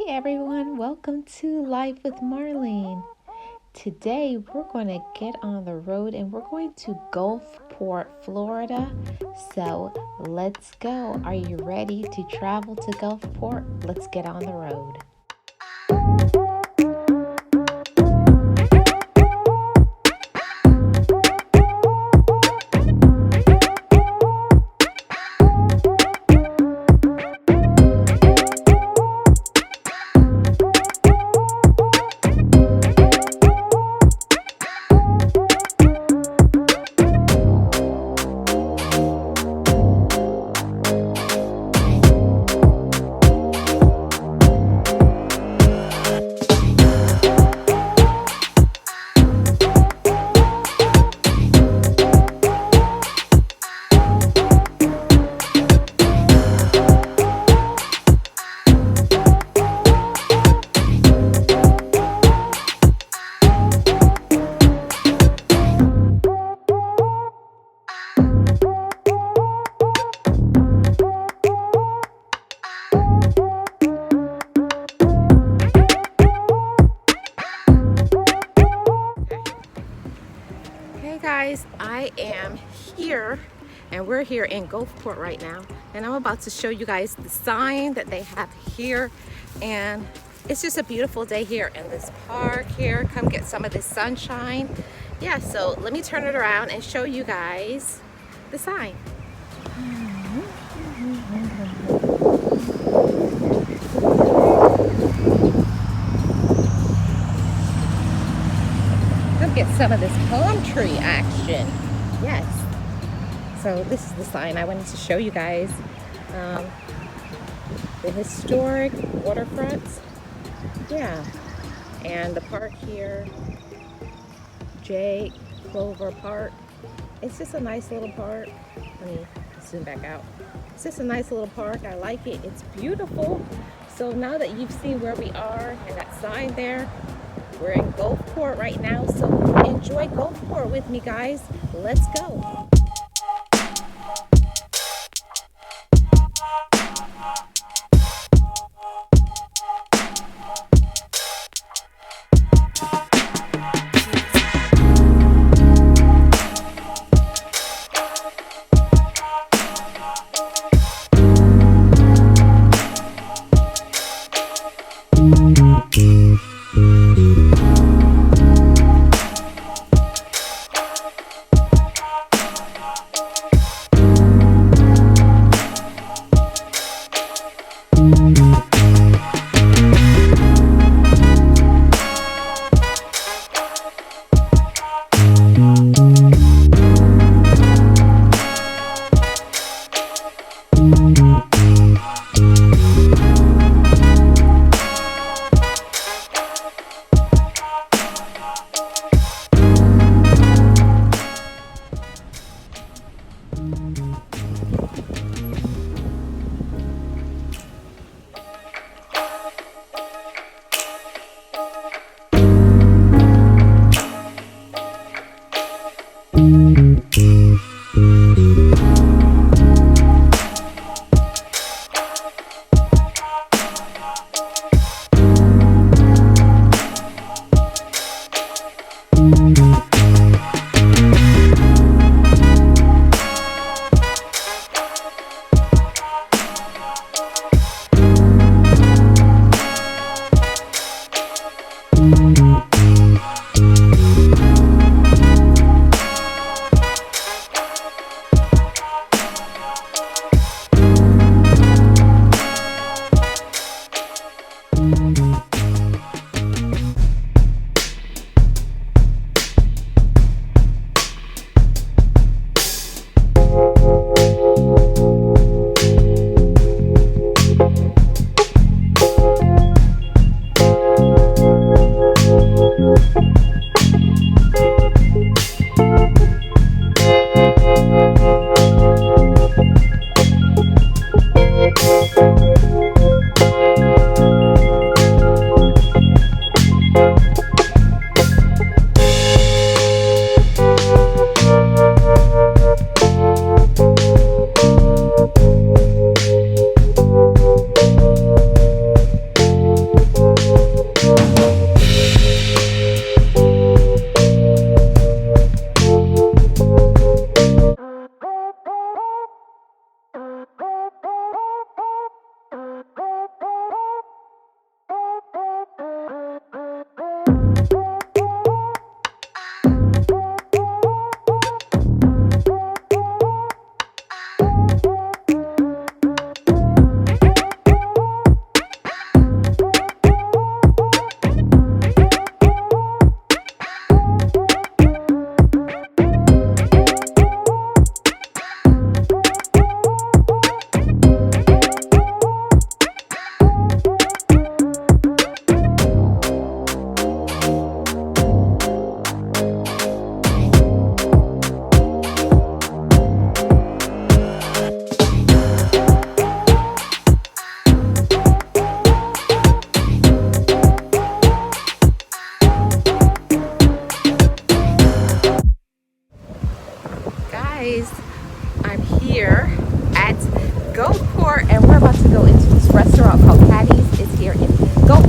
everyone, welcome to Life with Marlene. Today we're going to get on the road and we're going to Gulfport, Florida. So let's go. Are you ready to travel to Gulfport? Let's get on the road. Hey guys, I am here and we're here in Gulfport right now, and I'm about to show you guys the sign that they have here. And it's just a beautiful day here in this park here. Come get some of this sunshine. Yeah, so let me turn it around and show you guys the sign. Come get some of this palm tree action. Yes. So this is the sign I wanted to show you guys. The historic waterfronts. Yeah. And the park here, J. Clover Park. It's just a nice little park. Let me zoom back out. It's just a nice little park. I like it. It's beautiful. So now that you've seen where we are and that sign there, we're in Gulfport right now. So enjoy Gulfport with me, guys. Let's go.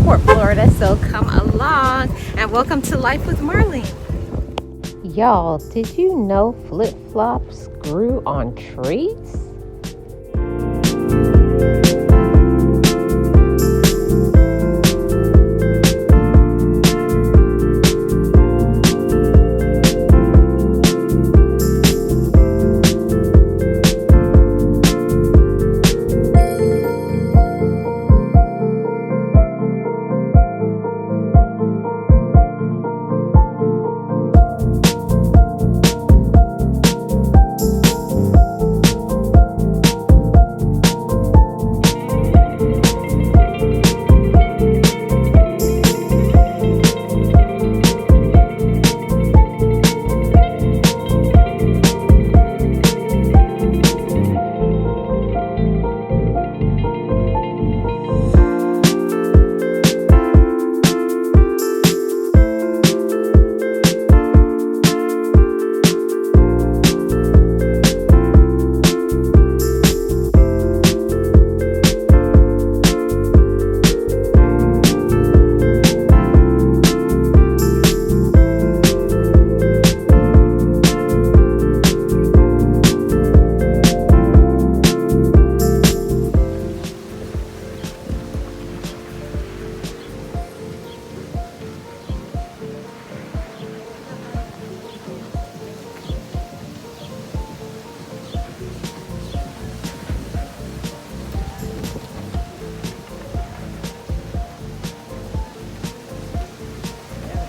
Gulfport, Florida, so come along and welcome to Life with Marlene. Y'all, did you know flip-flops grew on trees?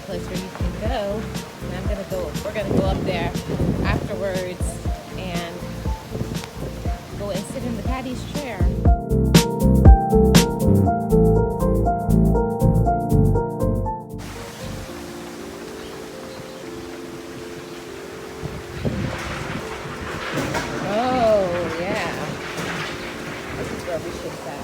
Place where you can go, and we're gonna go up there afterwards and go and sit in the Patty's chair. Oh yeah, this is where we should sit.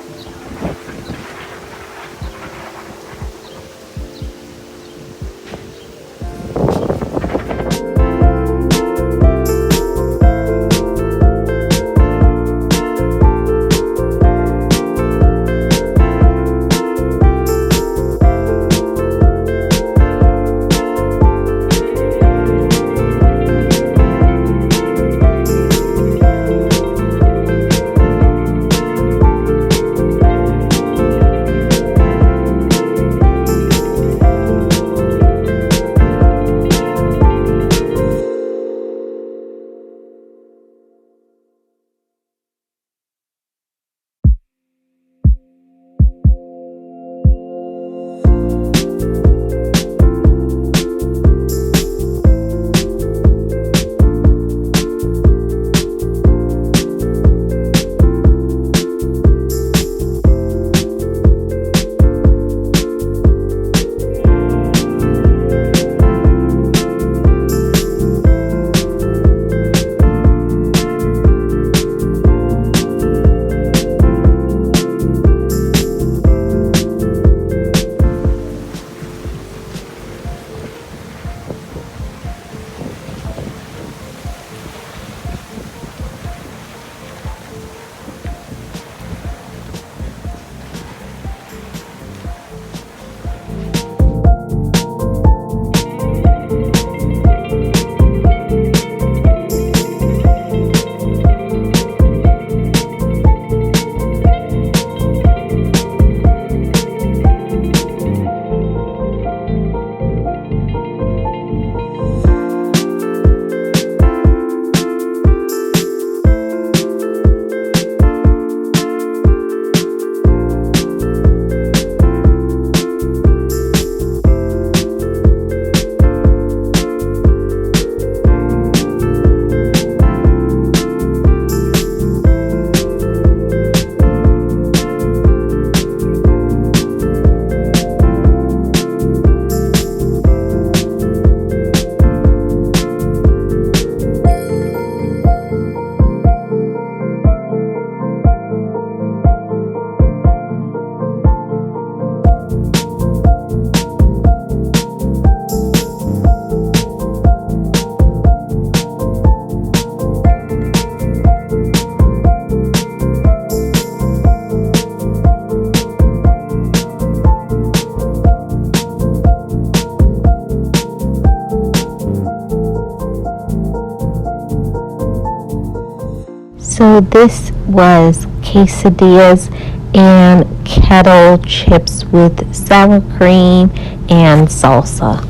So this was quesadillas and kettle chips with sour cream and salsa.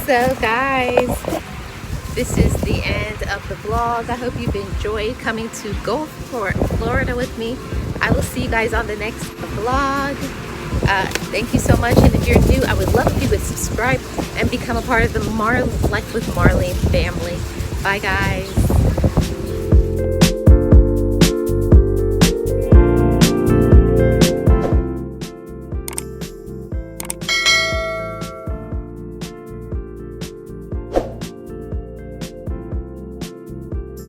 So guys, this is the end of the vlog. I hope you've enjoyed coming to Gulfport, Florida with me. I will see you guys on the next vlog. Thank you so much, and if you're new, I would love if you would subscribe and become a part of the Life with Marlene family. Bye guys.